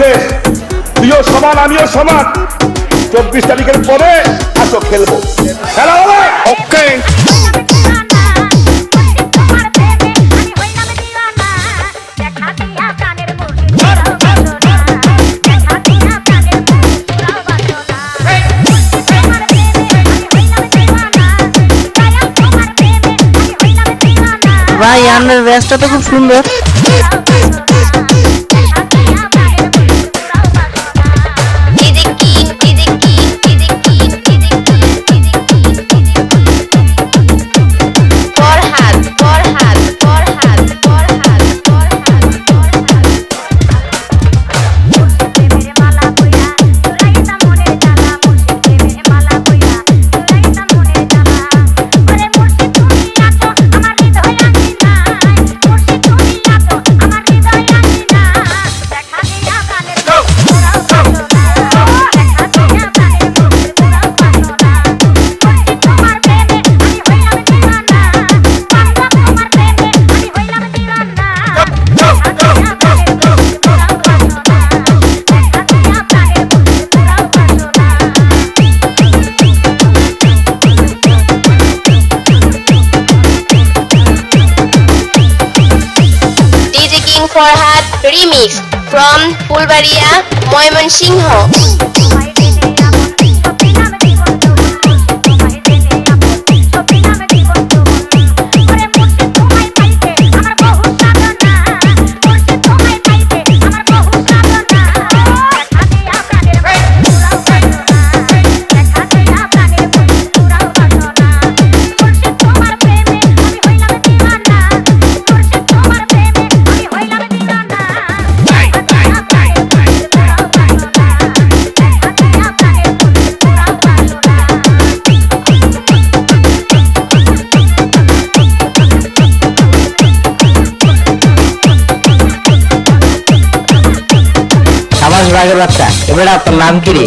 শেষ, তুইও সমান আমিও সমান। 24 তারিখের পরে আসো খেলবো, খেলা হবে। ওকে ভাই আপনার ব্যাসটা তো খুব সুন্দর। Farhad remix from Pulbaria, Moymonsinho. বাঘের বাচ্চা, এবারে আপনার নাম কি রে?